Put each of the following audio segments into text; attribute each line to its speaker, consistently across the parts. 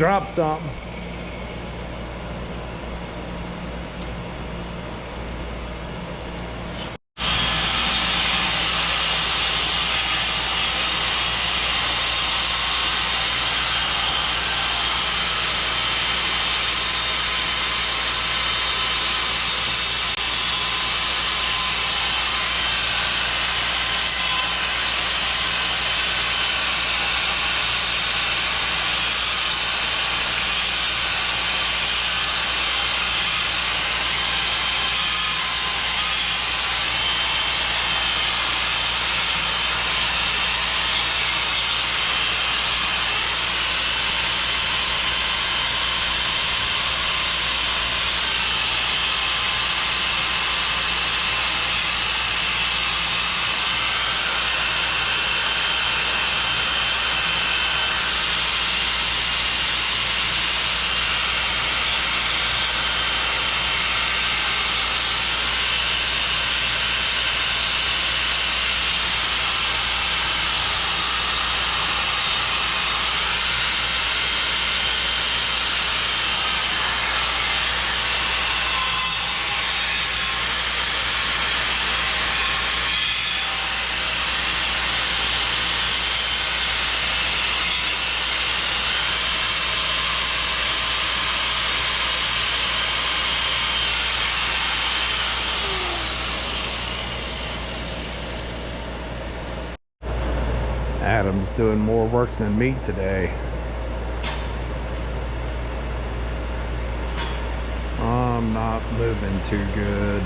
Speaker 1: dropped something. Adam's doing more work than me today. I'm not moving too good.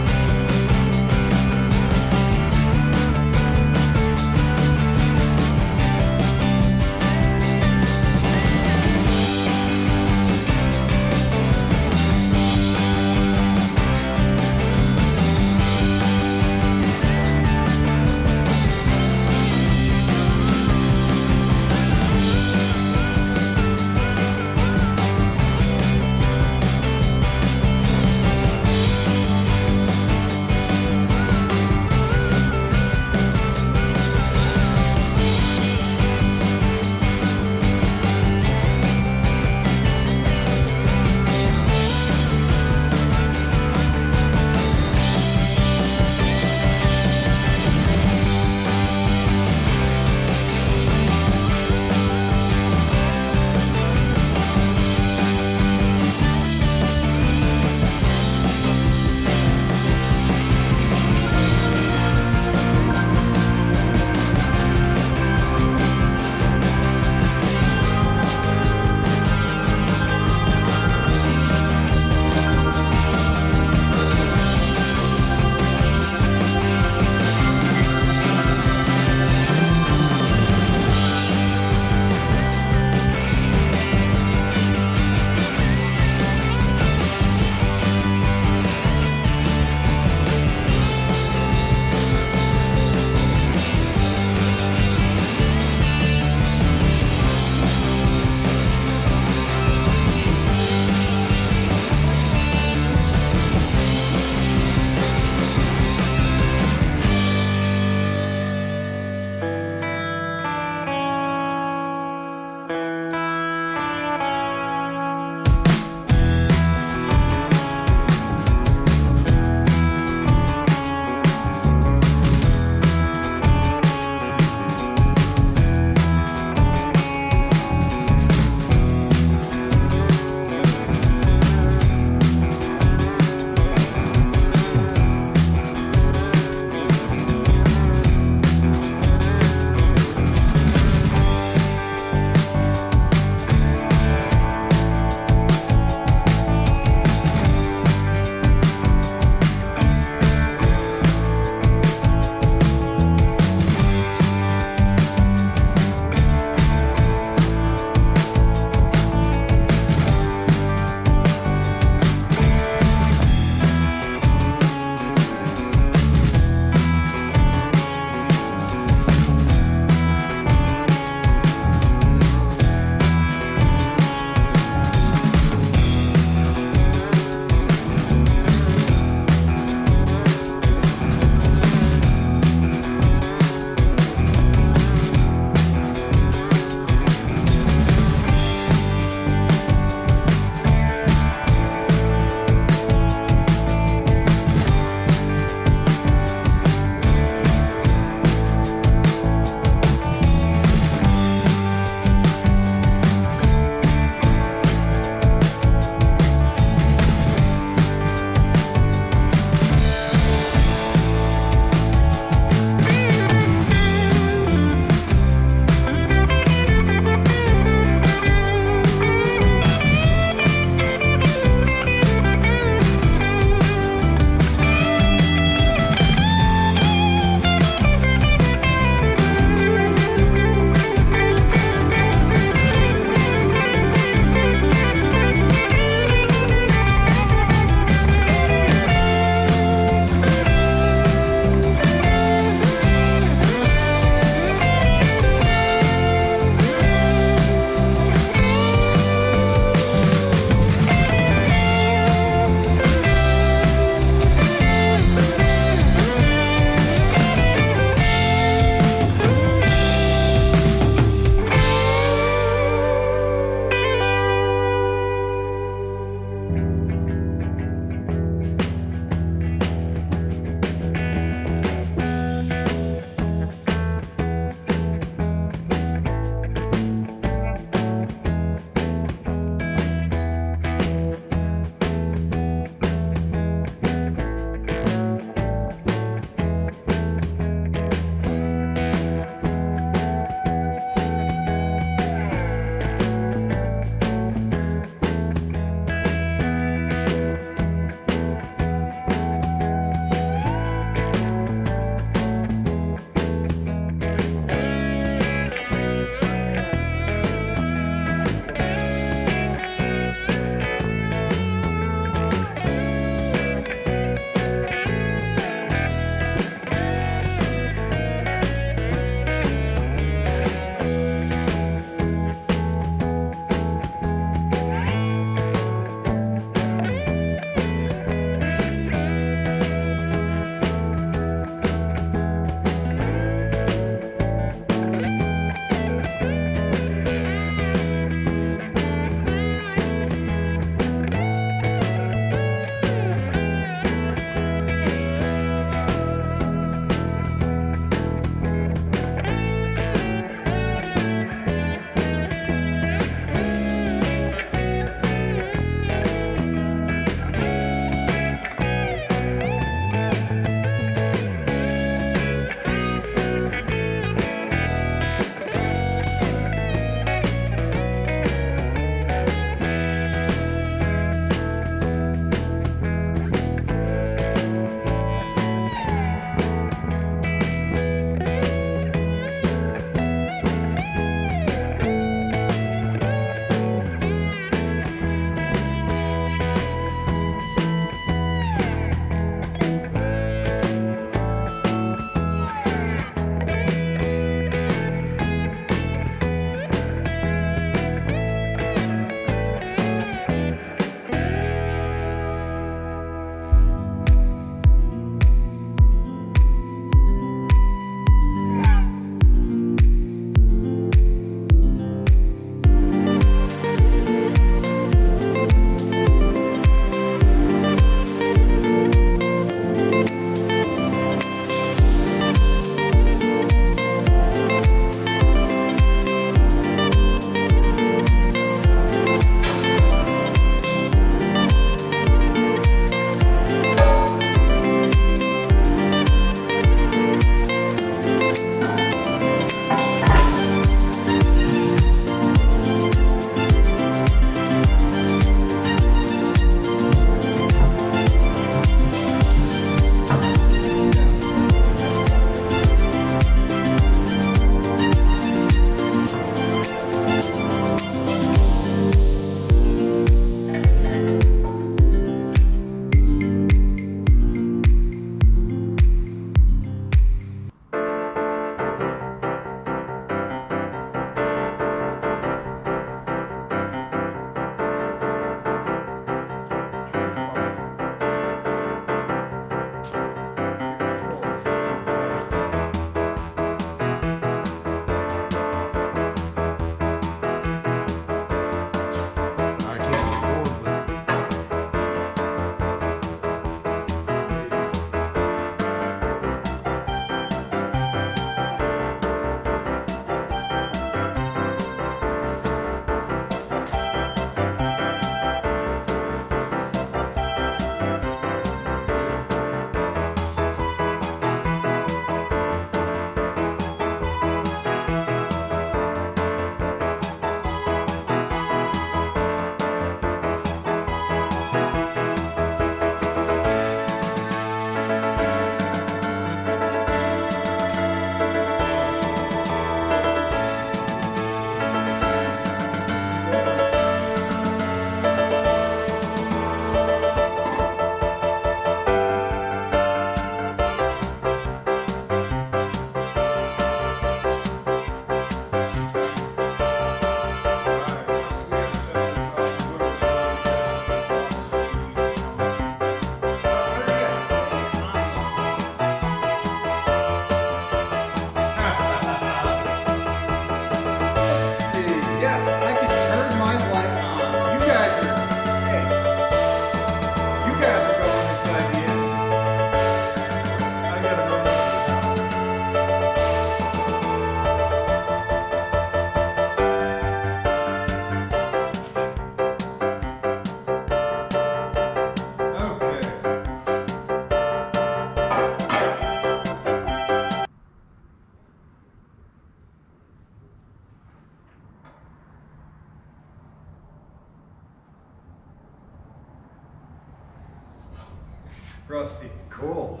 Speaker 2: Rusty. Cool.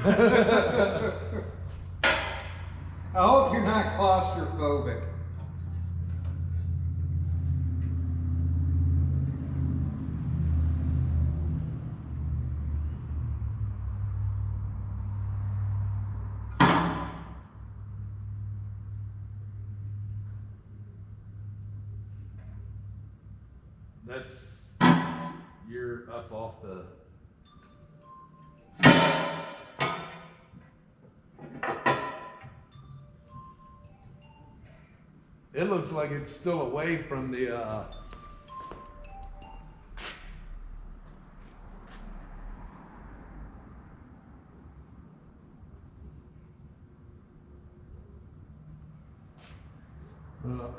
Speaker 2: I hope you're not claustrophobic.
Speaker 1: That's, you're up off the. It looks like it's still away from the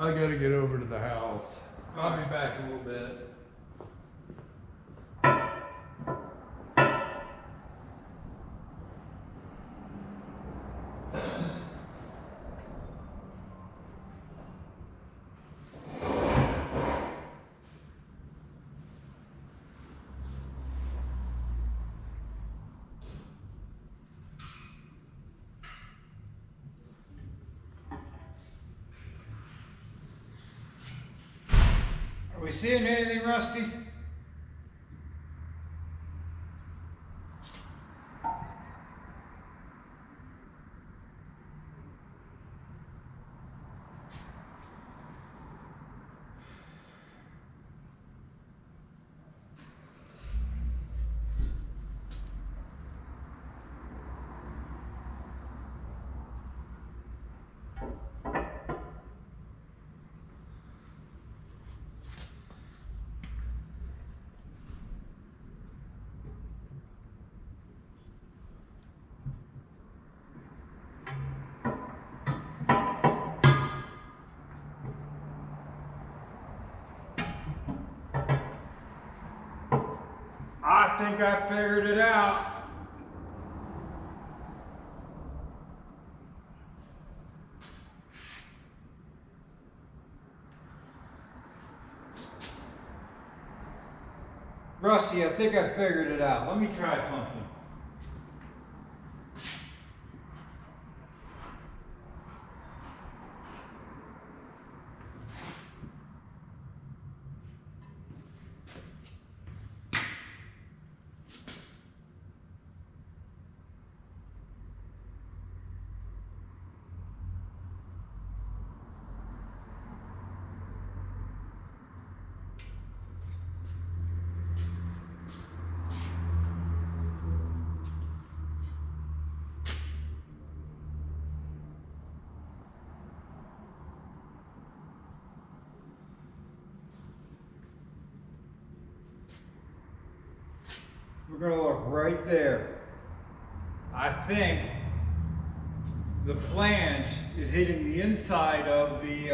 Speaker 1: I gotta get over to the house. I'll be back in a little bit.
Speaker 2: Are we seeing anything, Rusty? I think I figured it out. Rusty, I think I figured it out. Let me try something. We're going to look right there. I think the flange is hitting the inside of the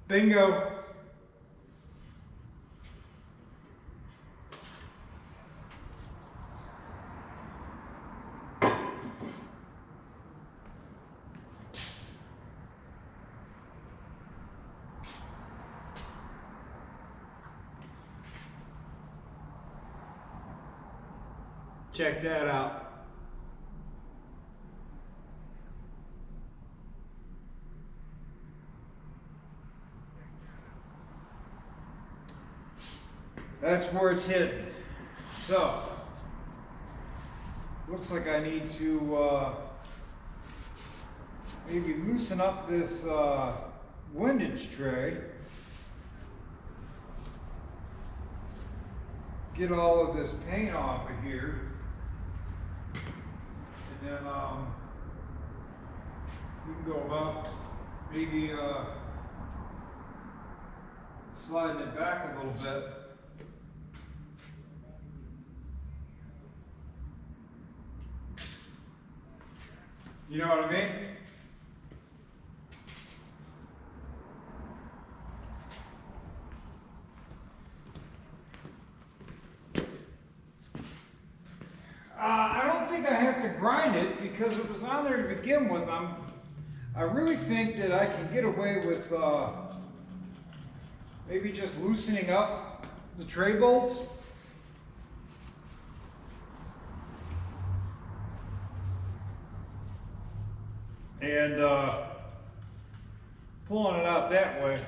Speaker 2: bingo. Check that out. That's where it's hidden. So, looks like I need to maybe loosen up this windage tray. Get all of this paint off of here. And then we can go about maybe sliding it back a little bit. You know what I mean? I don't think I have to grind it because it was on there to begin with. I really think that I can get away with maybe just loosening up the tray bolts. And pulling it out that way.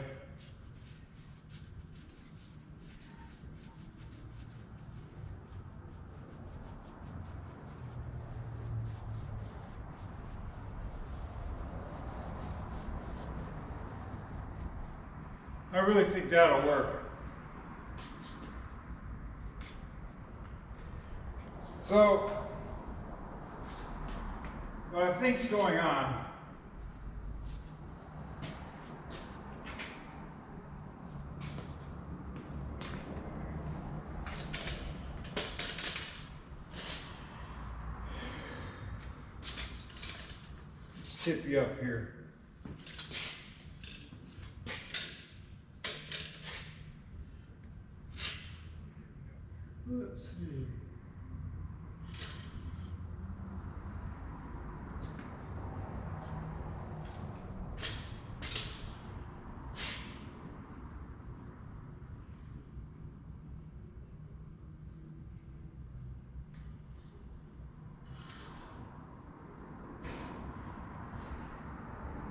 Speaker 2: I really think that'll work. So, what I think's going on let's tip you up here.
Speaker 1: Let's see.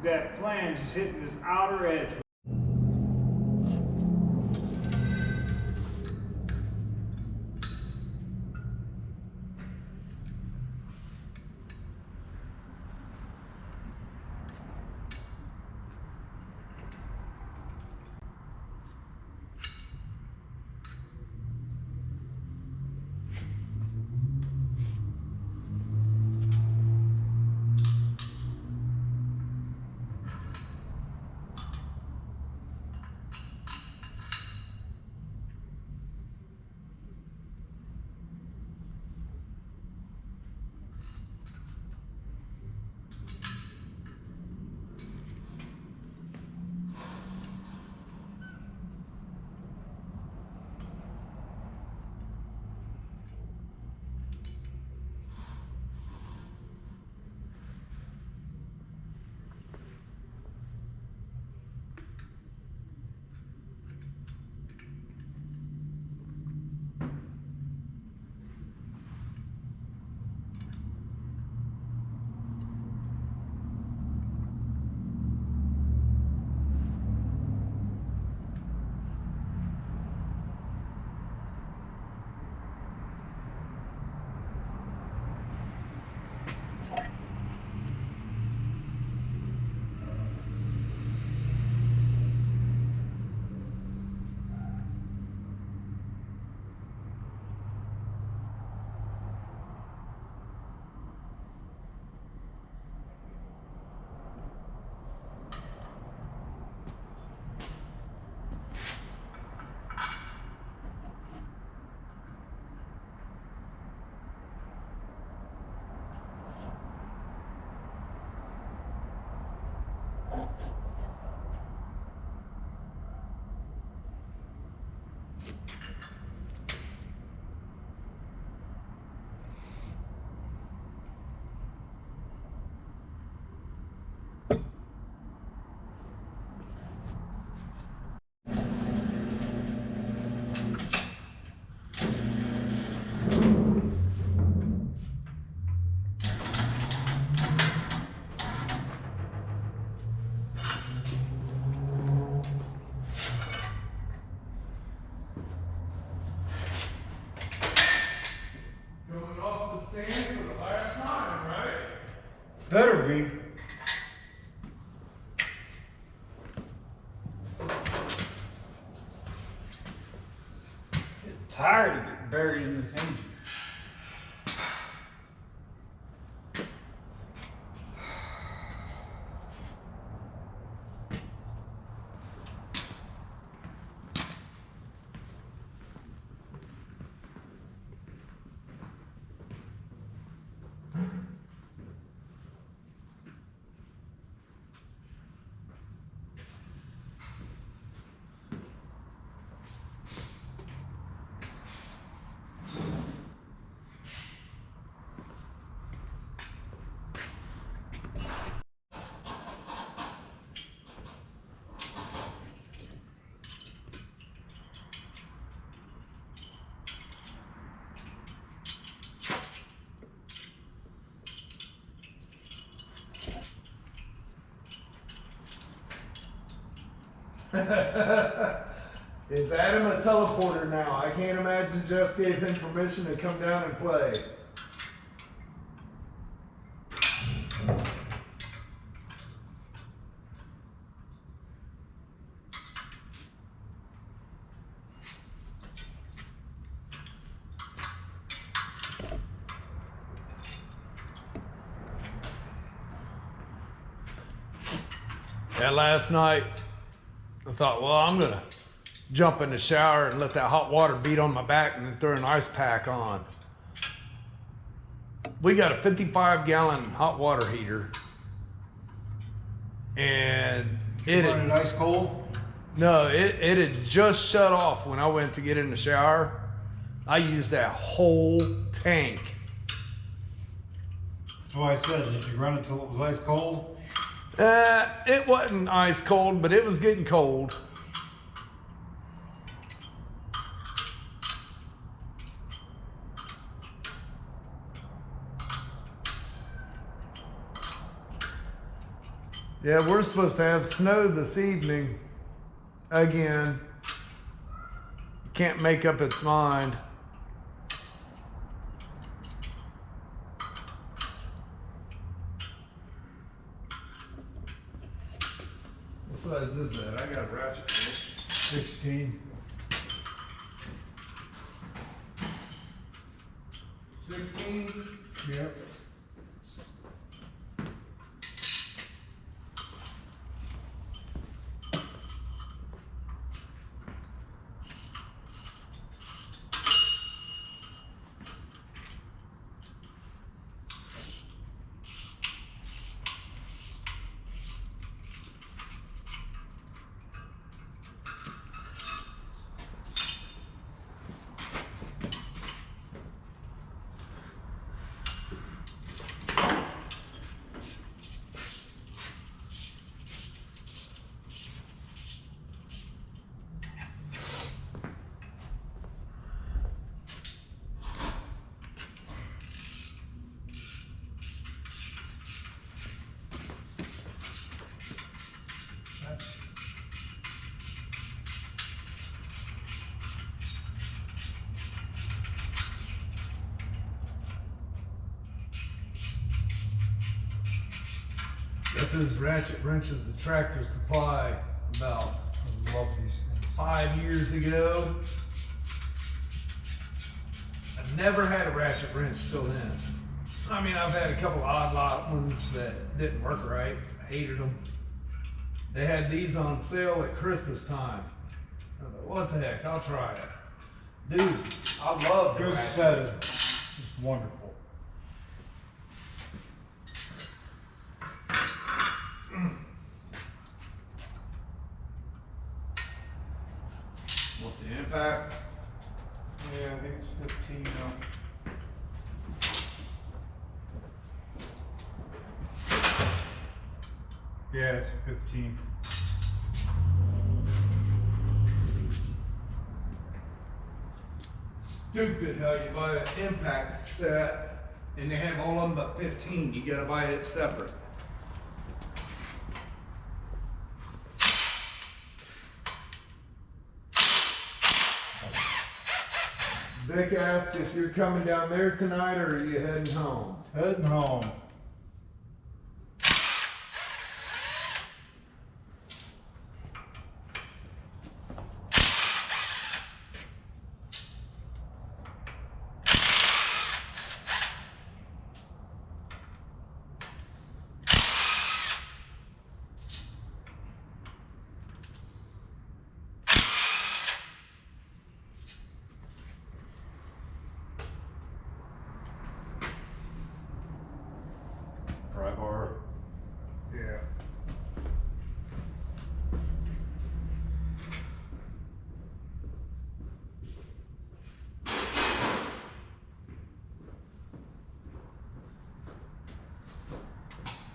Speaker 2: That flange is hitting this outer edge.
Speaker 1: Going off the stand for the last time, right?
Speaker 2: Better be. Get tired of getting buried in this engine.
Speaker 1: Is Adam a teleporter now? I can't imagine Jess gave him permission to come down and play. Yeah, last night I thought, well, I'm gonna jump in the shower and let that hot water beat on my back and then throw an ice pack on. We got a 55-gallon hot water heater, and it
Speaker 2: Running ice cold?
Speaker 1: no, it had just shut off when I went to get in the shower. I used that whole tank.
Speaker 2: That's why I said, did you run it till it was ice cold?
Speaker 1: It wasn't ice cold, but it was getting cold. Yeah, we're supposed to have snow this evening again. Can't make up its mind. What size is that? I got a ratchet wrench.
Speaker 2: 16.
Speaker 1: 16?
Speaker 2: Yep.
Speaker 1: Got those ratchet wrenches at Tractor Supply about
Speaker 2: I love these things.
Speaker 1: 5 years ago. I've never had a ratchet wrench till then. I mean, I've had a couple odd lot ones that didn't work right. I hated them. They had these on sale at Christmas time. I thought, what the heck, I'll try it. Dude, I love the
Speaker 2: Good
Speaker 1: ratchet.
Speaker 2: set. It's wonderful.
Speaker 1: What, the impact?
Speaker 2: Yeah, I think it's 15 now. Yeah, it's 15.
Speaker 1: Stupid how you buy an impact set and they have all of them but 15. You gotta buy it separate. Vic asked if you're coming down there tonight or are you heading home?
Speaker 2: Heading home.
Speaker 1: Pry bar.
Speaker 2: Yeah.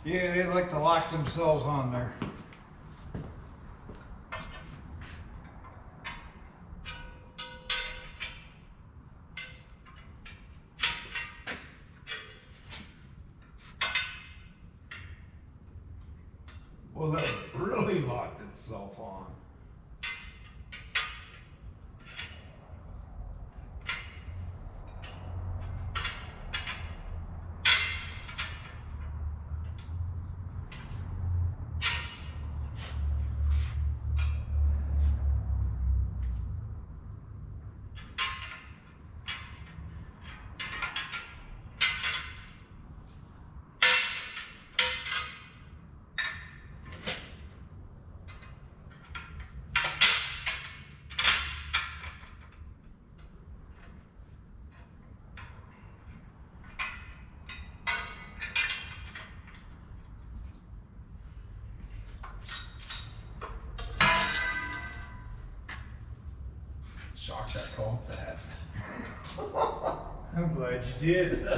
Speaker 2: Yeah, they like to lock themselves on there.
Speaker 1: Well, that really locked itself on. shocked I caught that.
Speaker 2: I'm glad you did.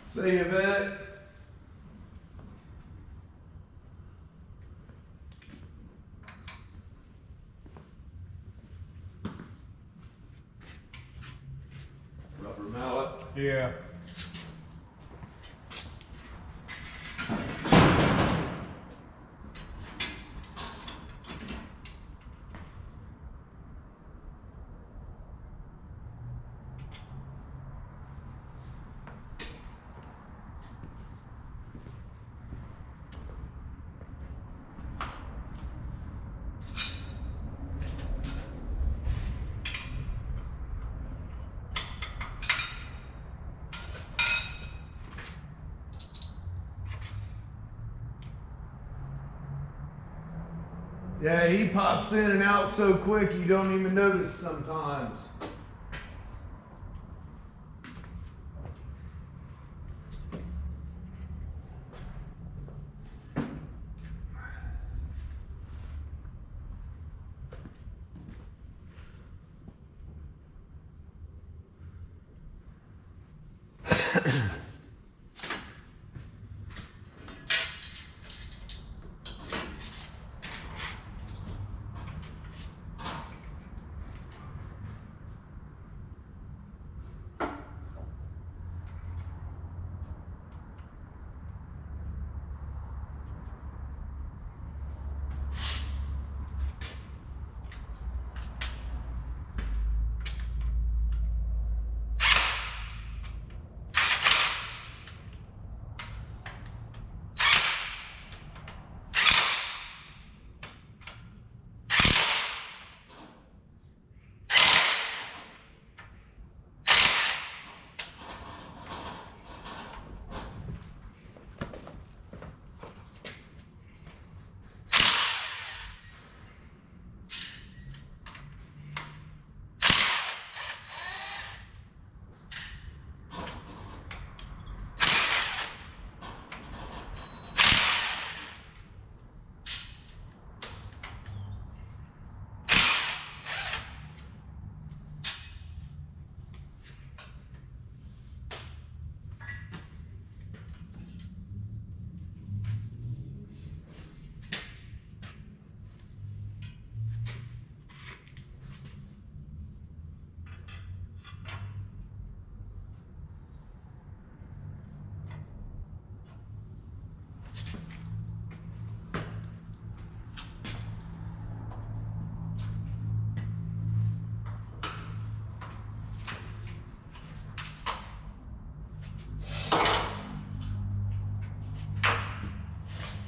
Speaker 1: See you, vet. Rubber mallet.
Speaker 2: Yeah.
Speaker 1: Yeah, he pops in and out so quick you don't even notice sometimes.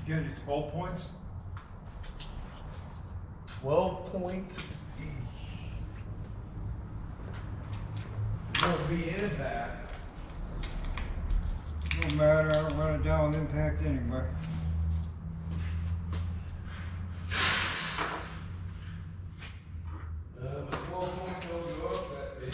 Speaker 2: You got any 12 points?
Speaker 1: 12 point. Won't be in that.
Speaker 2: No matter, I don't run it down with impact anyway.
Speaker 1: But 12 points don't go up that big.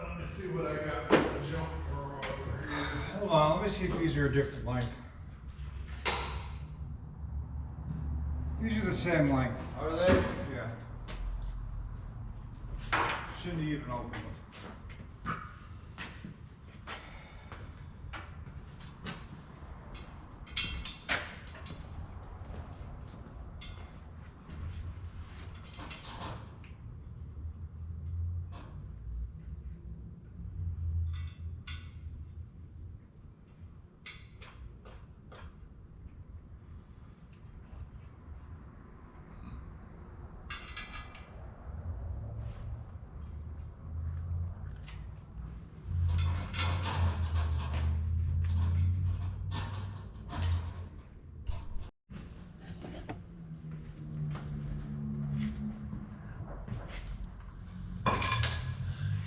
Speaker 1: Let me see what I got. This junk drawer over here.
Speaker 2: Hold on, let me see if these are a different length. These are the same length.
Speaker 1: Are they?
Speaker 2: Yeah. Shouldn't even open them.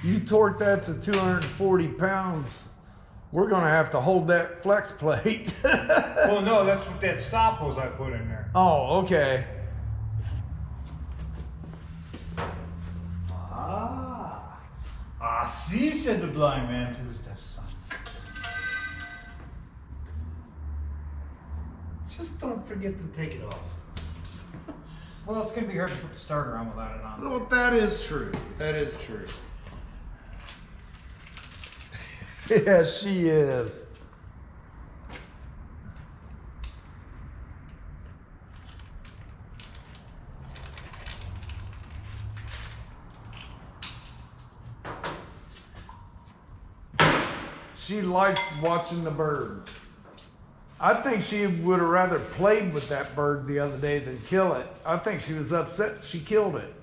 Speaker 1: You torque that to 240 pounds, we're gonna have to hold that flex plate.
Speaker 2: Well, no, that's what that stop was I put in there.
Speaker 1: Oh, okay.
Speaker 2: See, said the blind man to his deaf son.
Speaker 1: Just don't forget to take it off.
Speaker 2: Well, it's gonna be hard to put the starter on without it on.
Speaker 1: Well, that is true. That is true. Yeah, she is. She likes watching the birds. I think she would have rather played with that bird the other day than kill it. I think she was upset she killed it.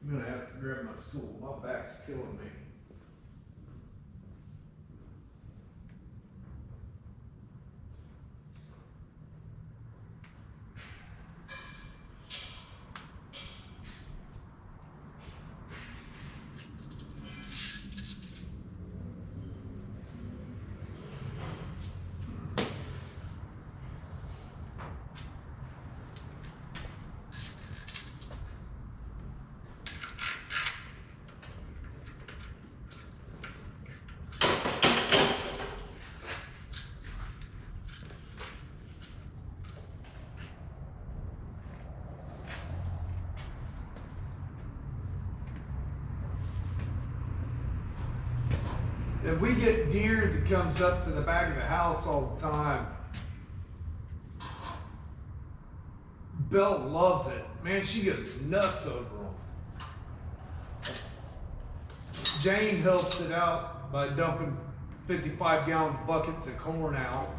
Speaker 1: I'm gonna have to grab my stool. My back's killing me. If we get deer that comes up to the back of the house all the time, Belle loves it. Man, she goes nuts over them. Jane helps it out by dumping 55-gallon buckets of corn out.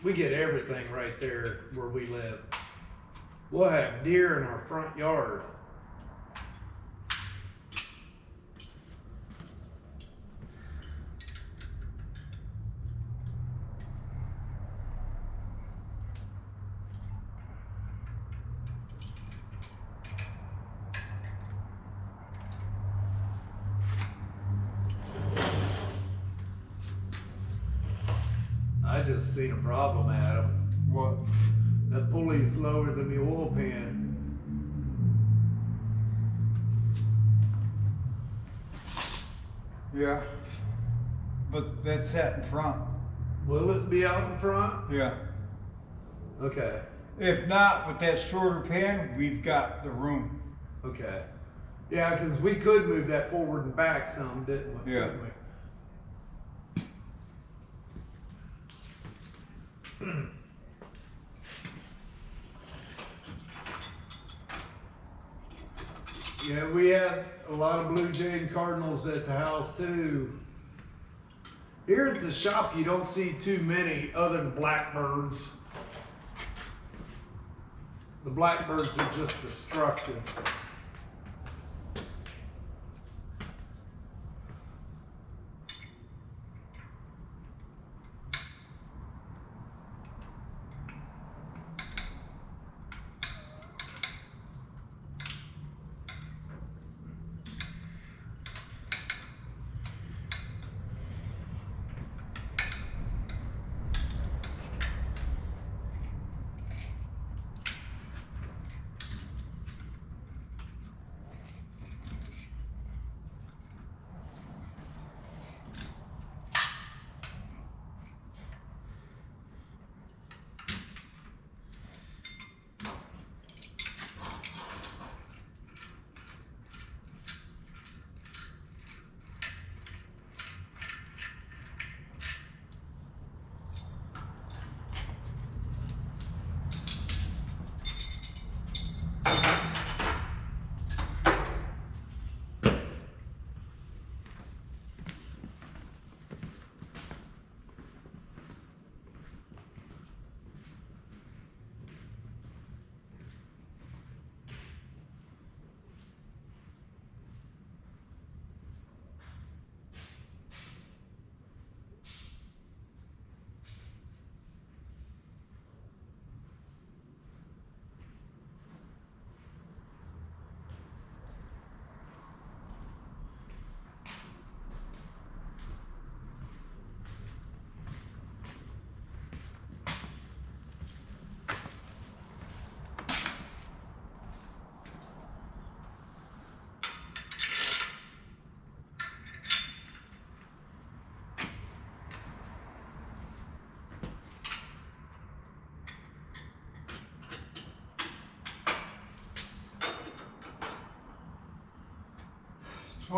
Speaker 1: We get everything right there where we live. We'll have deer in our front yard. I just seen a problem, Adam.
Speaker 2: What?
Speaker 1: That pulley's lower than the oil pan.
Speaker 2: Yeah. But that's set in front.
Speaker 1: Will it be out in front?
Speaker 2: Yeah.
Speaker 1: Okay,
Speaker 2: If not, with that shorter pan, we've got the room.
Speaker 1: okay. Yeah, because we could move that forward and back some, didn't we?
Speaker 2: Yeah.
Speaker 1: Couldn't we? Yeah, we have a lot of blue jay and cardinals at the house too. Here at the shop, you don't see too many other than blackbirds. The blackbirds are just destructive.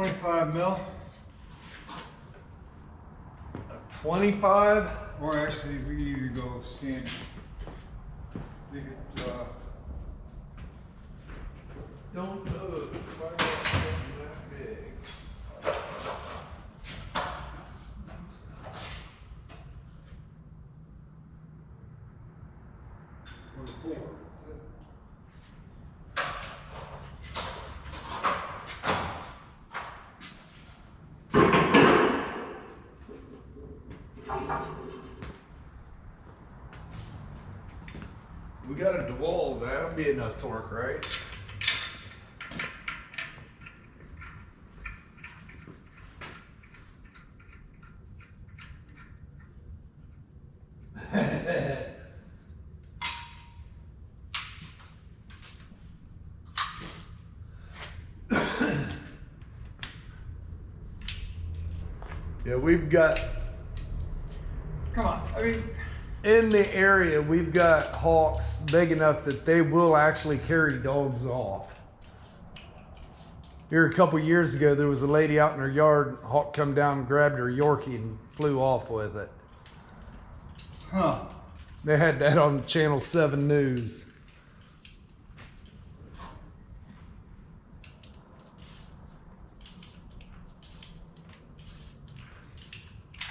Speaker 2: 25 mil,
Speaker 1: 25.
Speaker 2: or actually we can either go standard. They could,
Speaker 1: Don't know if I got something that big. 24. We got a DeWalt, that'll be enough torque, right? Yeah, we've got,
Speaker 2: come on, I mean,
Speaker 1: in the area, we've got hawks big enough that they will actually carry dogs off. Here a couple years ago, there was a lady out in her yard, hawk come down and grabbed her Yorkie and flew off with it.
Speaker 2: huh.
Speaker 1: They had that on Channel 7 News.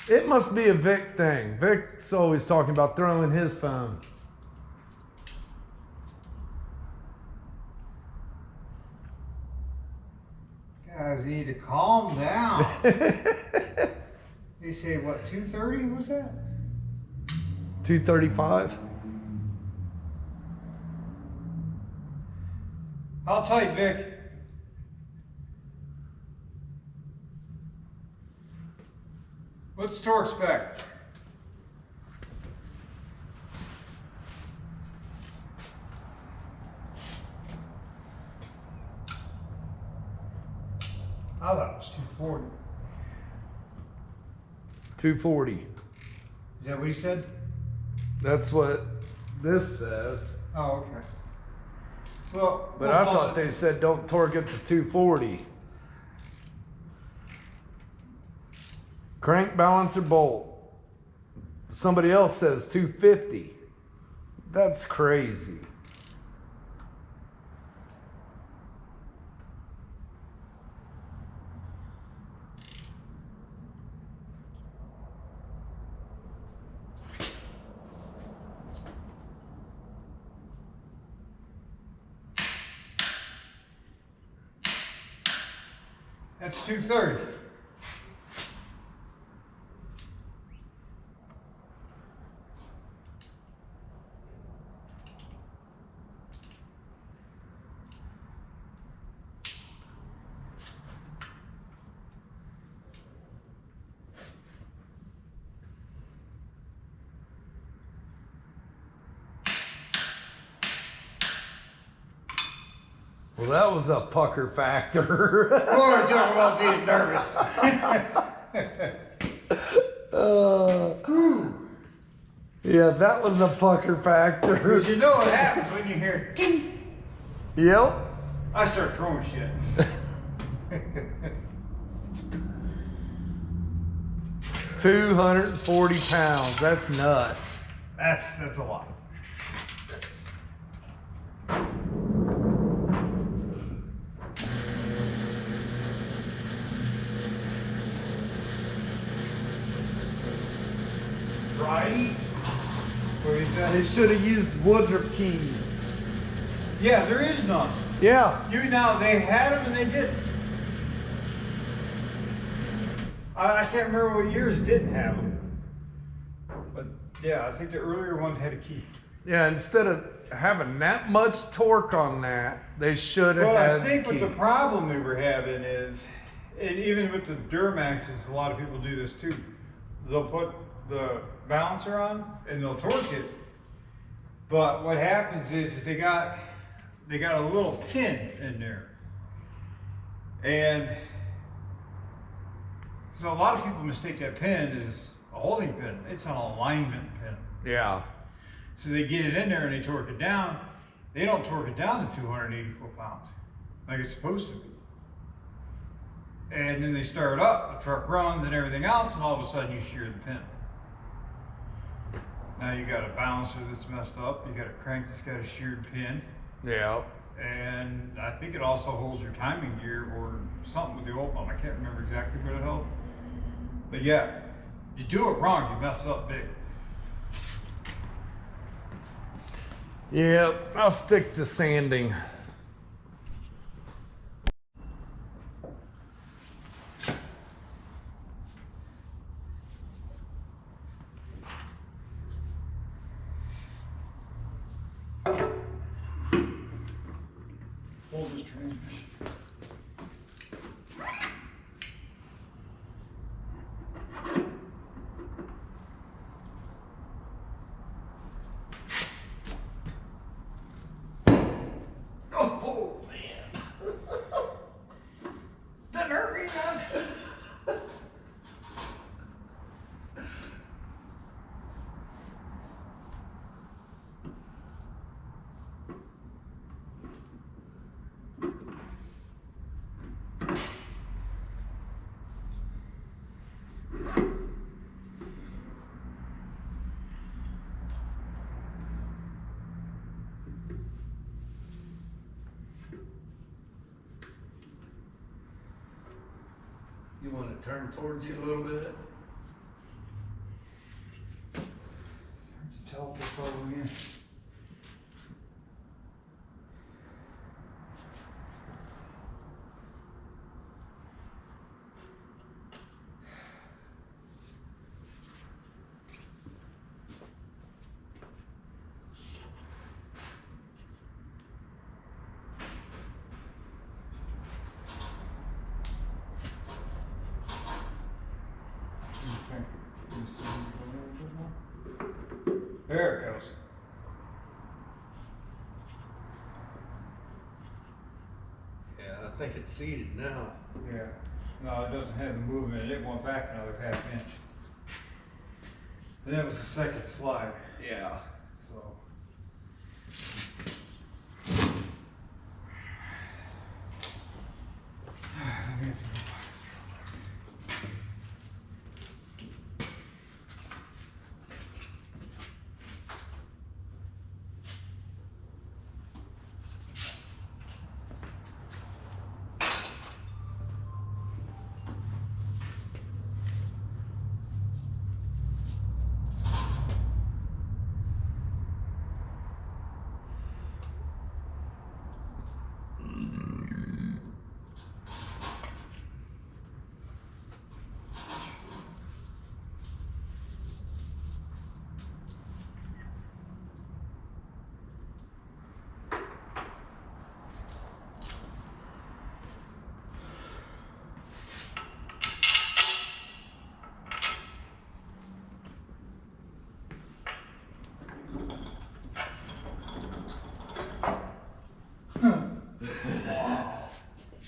Speaker 1: It must be a Vic thing. Vic's always talking about throwing his phone.
Speaker 2: Guys, you need to calm down. They say, what, 230 was that?
Speaker 1: 235.
Speaker 2: How tight, Vic? What's torque spec? I thought it was 240.
Speaker 1: 240.
Speaker 2: Is that what he said?
Speaker 1: That's what this says.
Speaker 2: Oh, okay. Well,
Speaker 1: But I thought they said don't torque it to 240. Crank balancer bolt. Somebody else says 250. That's crazy.
Speaker 2: That's 230.
Speaker 1: Well, that was a pucker factor.
Speaker 2: We're talking about being nervous.
Speaker 1: Yeah, that was a pucker factor.
Speaker 2: Because you know what happens when you hear ding.
Speaker 1: Yep.
Speaker 2: I start throwing shit.
Speaker 1: 240 pounds. That's nuts.
Speaker 2: That's a lot.
Speaker 1: Right?
Speaker 2: What is that?
Speaker 1: They should have used Woodruff keys.
Speaker 2: Yeah, there is none.
Speaker 1: Yeah.
Speaker 2: They had them and they didn't. I can't remember what years didn't have them. But yeah, I think the earlier ones had a key.
Speaker 1: Yeah, instead of having that much torque on that, they should have
Speaker 2: Well,
Speaker 1: had
Speaker 2: I think
Speaker 1: the
Speaker 2: what
Speaker 1: key.
Speaker 2: the problem we were having is, and even with the Duramaxes, a lot of people do this too. They'll put the balancer on and they'll torque it. But what happens is they got a little pin in there. And so a lot of people mistake that pin as a holding pin. It's an alignment pin.
Speaker 1: Yeah.
Speaker 2: So they get it in there and they torque it down. They don't torque it down to 284 pounds like it's supposed to be. And then they start up, the truck runs and everything else, and all of a sudden you shear the pin. Now you got a balancer that's messed up, you got a crank that's got a sheared pin.
Speaker 1: Yeah.
Speaker 2: And I think it also holds your timing gear or something with the oil pump. I can't remember exactly what it held. But yeah, if you do it wrong, you mess up big.
Speaker 1: Yeah, I'll stick to sanding.
Speaker 2: Hold this transmission. Oh man. That hurt me, man.
Speaker 1: You want to turn towards you a little bit?
Speaker 2: Tell what's all in. There it goes.
Speaker 1: Yeah, I think it's seated now.
Speaker 2: Yeah. No, it doesn't have the movement. It went back another half inch. And that was the second slide.
Speaker 1: Yeah.
Speaker 2: So.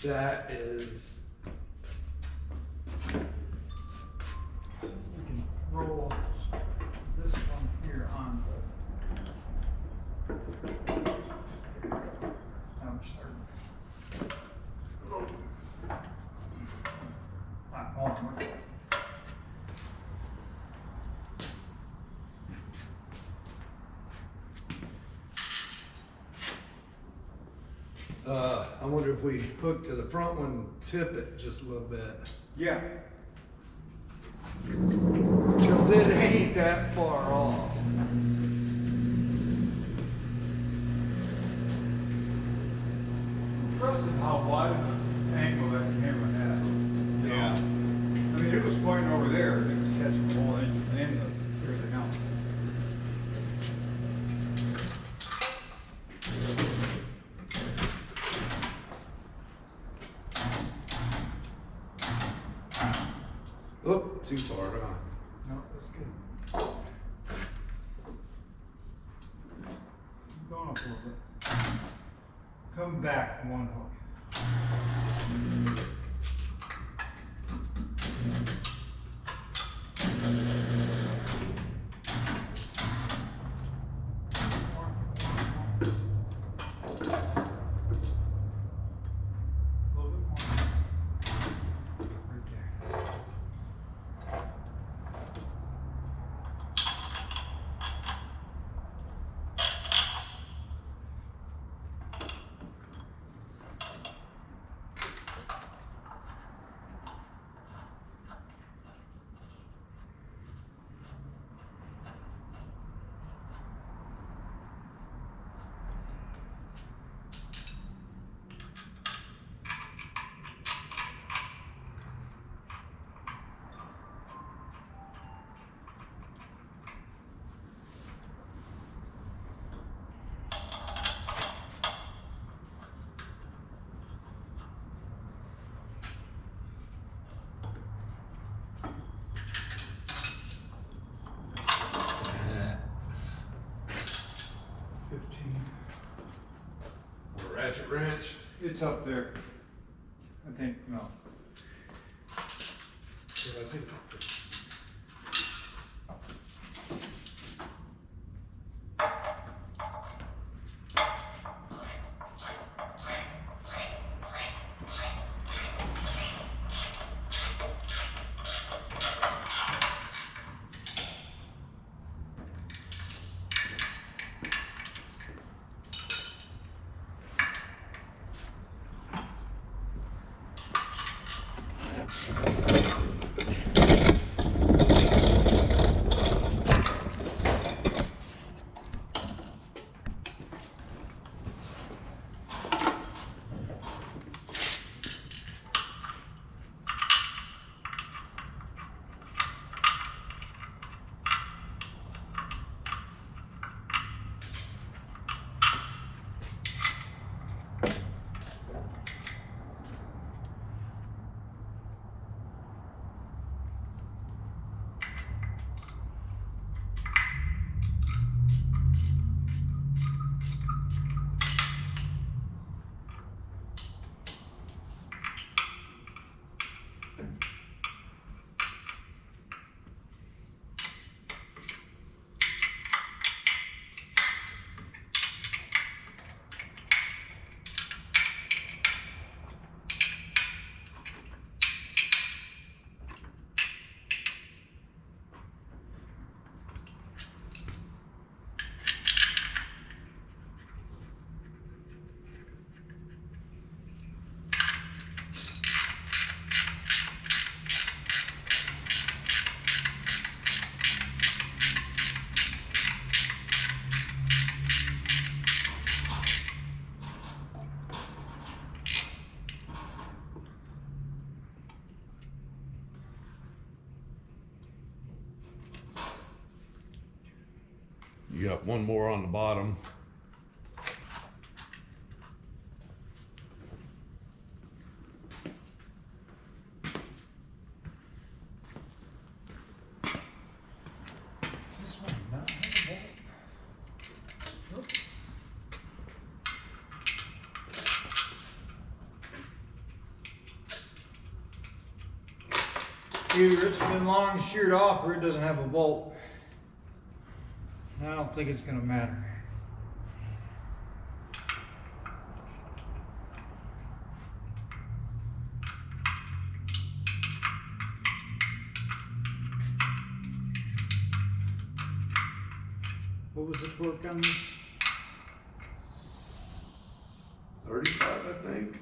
Speaker 1: That is.
Speaker 2: We can roll this one here on the. Now we're starting. Hold on.
Speaker 1: I wonder if we hook to the front one, tip it just a little bit.
Speaker 2: Yeah.
Speaker 1: Because it ain't that far off.
Speaker 2: Impressive how wide of an angle that camera has. You know?
Speaker 1: Yeah.
Speaker 2: I mean, it was pointing over there, and it was catching the whole engine and everything else.
Speaker 1: Oop, too far, huh?
Speaker 2: No, that's good. Keep going up a little bit. Come back one hook. A little bit more.
Speaker 1: ratchet wrench.
Speaker 2: It's up there. I think, no.
Speaker 1: Yeah, I think you got one more on the bottom.
Speaker 2: This one not have a bolt. Nope. Either it's been long sheared off or it doesn't have a bolt. I don't think it's gonna matter. What was the torque on this?
Speaker 1: 35, I think.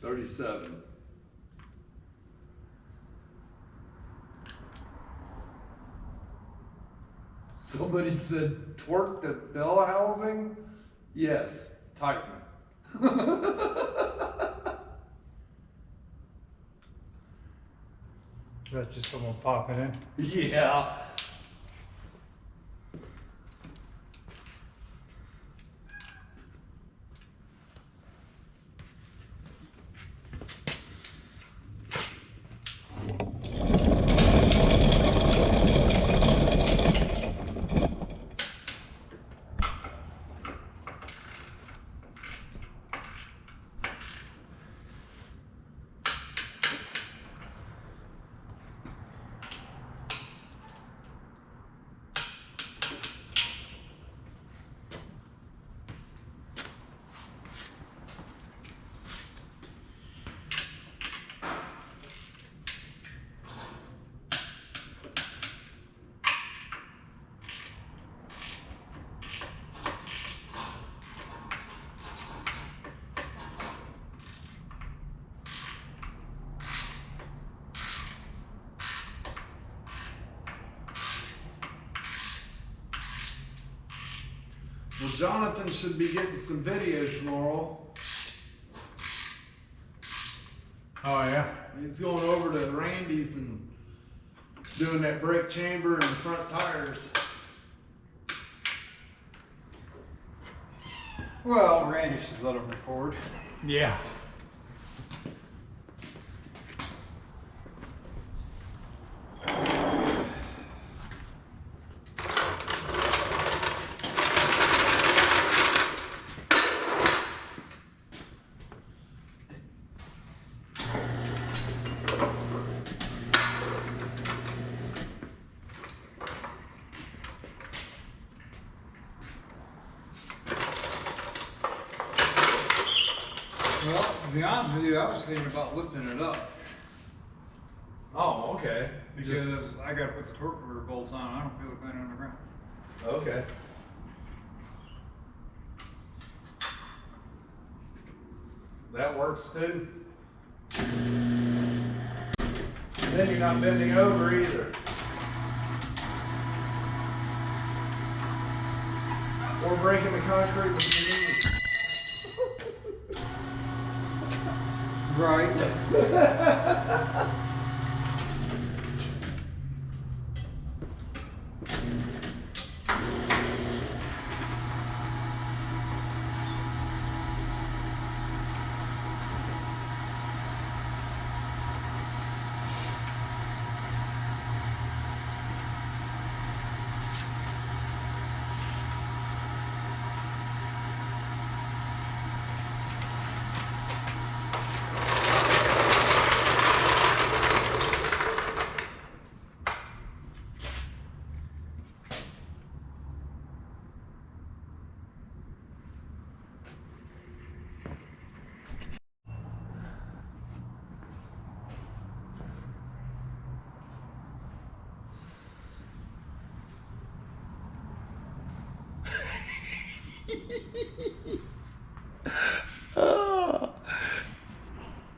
Speaker 1: $37. Somebody said torque the bell housing? Yes, tighten
Speaker 2: That's just someone popping in.
Speaker 1: it. Yeah. Well, Jonathan should be getting some video tomorrow.
Speaker 2: Oh yeah.
Speaker 1: He's going over to Randy's and doing that brake chamber and front tires.
Speaker 2: Well, Randy should let him record.
Speaker 1: Yeah.
Speaker 2: Well, to be honest with you, I was thinking about lifting it up.
Speaker 1: Oh, okay.
Speaker 2: Because I gotta put the torque converter bolts on. I don't feel like laying on the ground.
Speaker 1: Okay. That works too. Then you're not bending over either. Or breaking the concrete with your knees.
Speaker 2: Right.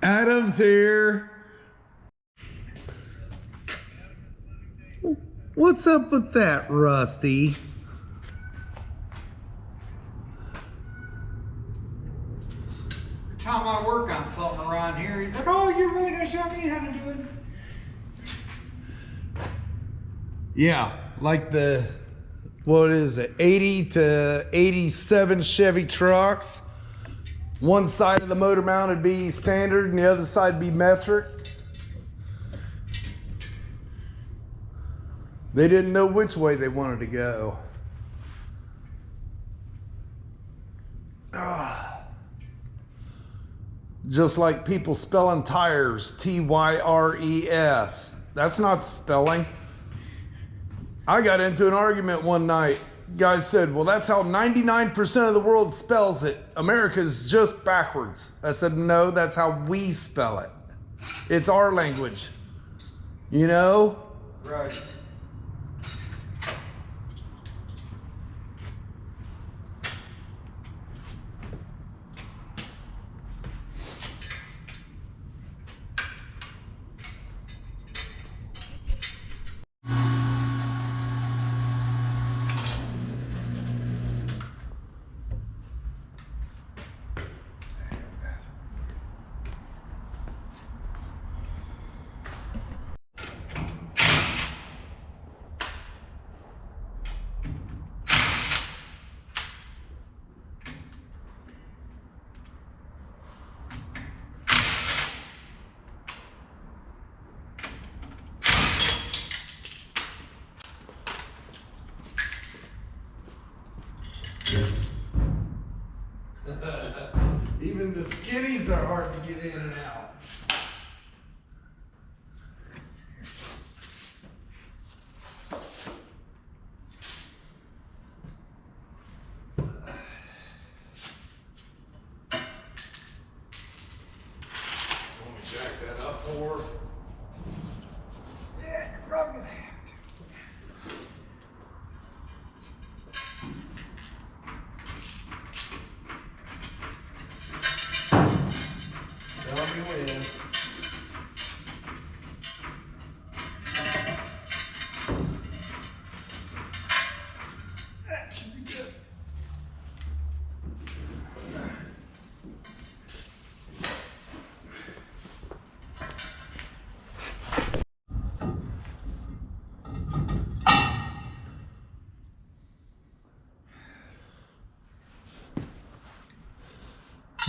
Speaker 1: Adam's here. What's up with that, Rusty?
Speaker 2: Every time I work on something around here, he's like, "Oh, you're really gonna show me how to do it?"
Speaker 1: Yeah, like the, what is it, 80 to 87 Chevy trucks. One side of the motor mount would be standard and the other side would be metric. They didn't know which way they wanted to go. Just like people spelling tires, T-Y-R-E-S. That's not spelling. I got into an argument one night. Guy said, well, that's how 99% of the world spells it. America's just backwards. I said, no, that's how we spell it. It's our language. You know?
Speaker 2: Right.
Speaker 1: Even the skinnies are hard to get in and out. Let me jack that up for.
Speaker 2: Yeah, you're probably gonna have
Speaker 1: Tell me when.
Speaker 2: That should be good.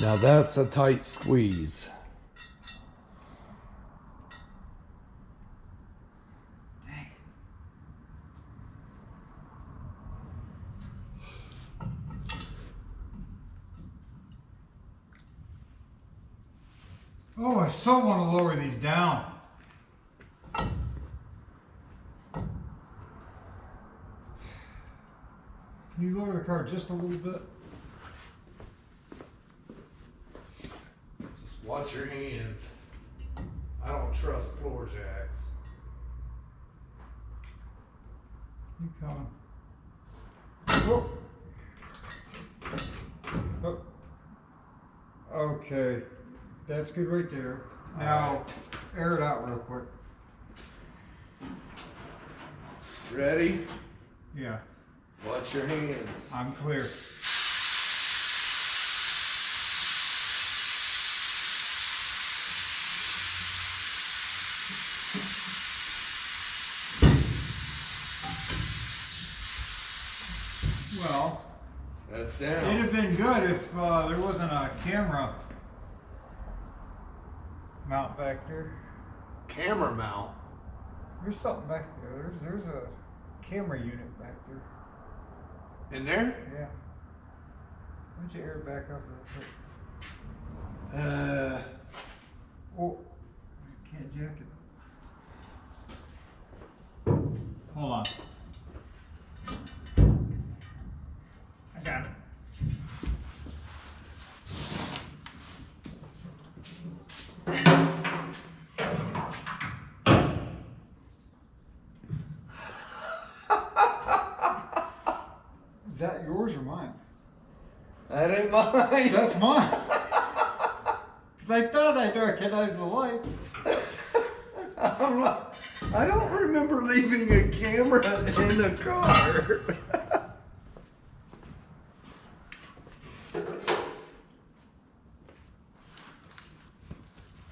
Speaker 1: Now that's a tight squeeze.
Speaker 2: Oh, I so want to lower these down. Can you lower the car just a little bit?
Speaker 1: Just watch your hands. I don't trust floor jacks.
Speaker 2: Keep coming. Oh. Oh. Okay. That's good right there. Now, air it out real quick.
Speaker 1: Ready?
Speaker 2: Yeah.
Speaker 1: Watch your hands.
Speaker 2: I'm clear. Well,
Speaker 1: That's down.
Speaker 2: it'd have been good if there wasn't a camera mount back there.
Speaker 1: Camera mount.
Speaker 2: There's something back there. There's a camera unit back there.
Speaker 1: In there?
Speaker 2: Yeah. Why don't you air it back up real quick? Oh, I can't jack it. Hold on. I got it. Is that yours or mine?
Speaker 1: That ain't mine.
Speaker 2: That's mine. 'Cause I thought I recognized the light.
Speaker 1: I don't remember leaving a camera in the car.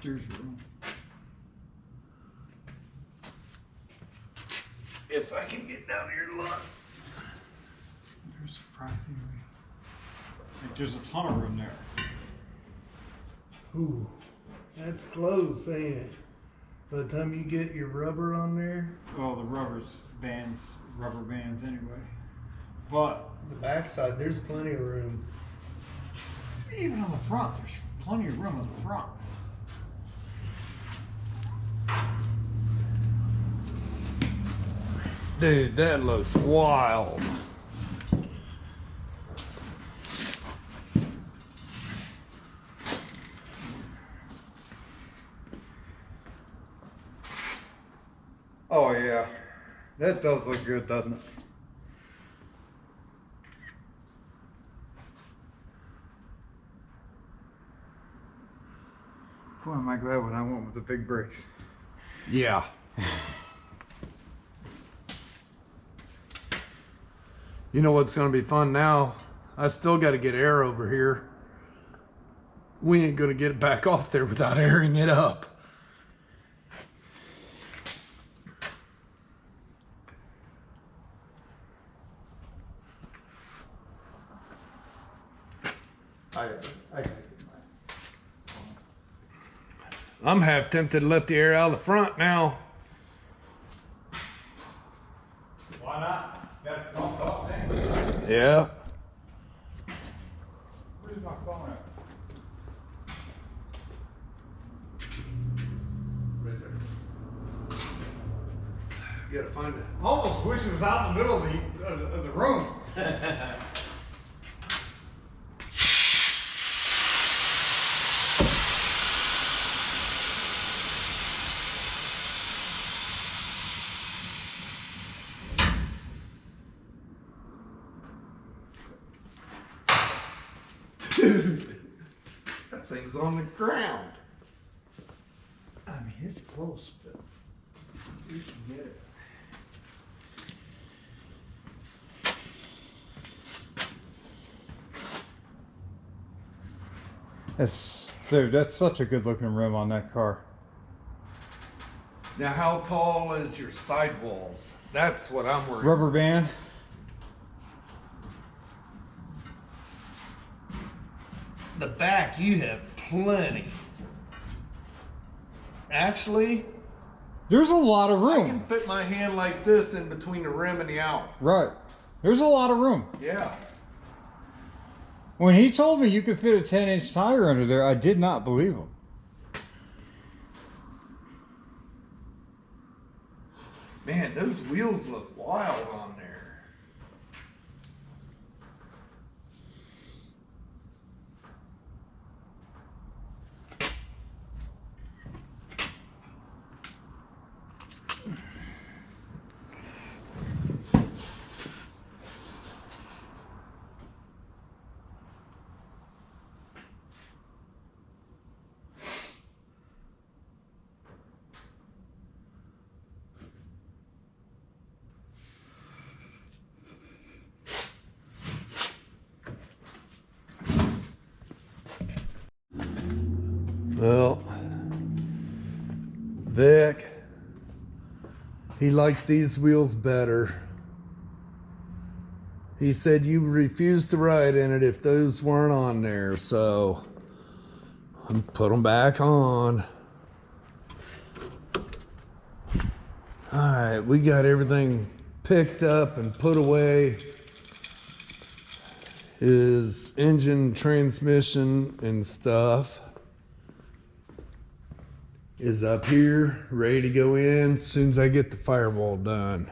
Speaker 2: There's your room.
Speaker 1: If I can get down here to look.
Speaker 2: There's surprisingly, like there's a ton of room there.
Speaker 1: Ooh, that's close, ain't it? By the time you get your rubber on there.
Speaker 2: Well, the rubber bands anyway. But
Speaker 1: The backside, there's plenty of room.
Speaker 2: even on the front, there's plenty of room on the front.
Speaker 1: Dude, that looks wild.
Speaker 2: Oh yeah, that does look good, doesn't it? Boy, am I glad when I went with the big brakes.
Speaker 1: Yeah. You know what's gonna be fun now? I still gotta get air over here. We ain't gonna get it back off there without airing it up. I'm half tempted to let the air out of the front now.
Speaker 2: Why not? Got it bumped off there.
Speaker 1: Yeah.
Speaker 2: Where's my phone at?
Speaker 1: Right there. You gotta find it.
Speaker 2: I almost wish it was out in the middle of the room.
Speaker 1: Dude, that thing's on the ground.
Speaker 2: I mean, it's close, but you can get it. Dude, that's such a good looking rim on that car.
Speaker 1: Now, how tall is your sidewalls? That's what I'm worried about.
Speaker 2: Rubber band.
Speaker 1: The back, you have plenty. Actually,
Speaker 3: There's a lot of
Speaker 1: I
Speaker 3: room.
Speaker 1: can fit my hand like this in between the rim and the out.
Speaker 3: Right. There's a lot of room.
Speaker 1: Yeah.
Speaker 3: When he told me you could fit a 10-inch tire under there, I did not believe him.
Speaker 1: Man, those wheels look wild on there. Well, Vic, he liked these wheels better. He said you refused to ride in it if those weren't on there, so I put them back on. All right, we got everything picked up and put away. His engine, transmission, and stuff is up here, ready to go in as soon as I get the firewall done.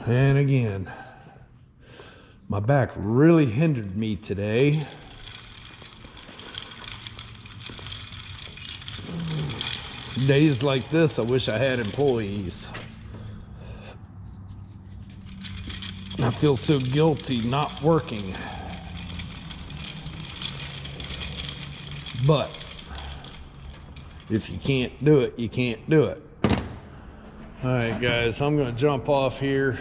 Speaker 1: And again, my back really hindered me today. Days like this, I wish I had employees. I feel so guilty not working. But if you can't do it, you can't do it. All right, guys, I'm going to jump off here.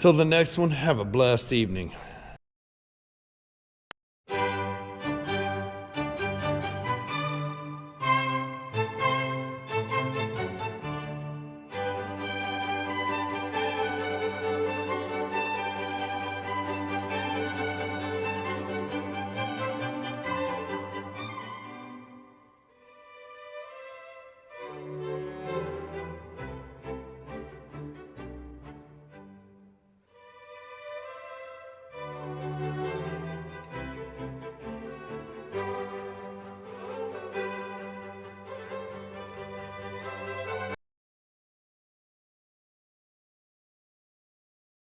Speaker 1: Till the next one, have a blessed evening.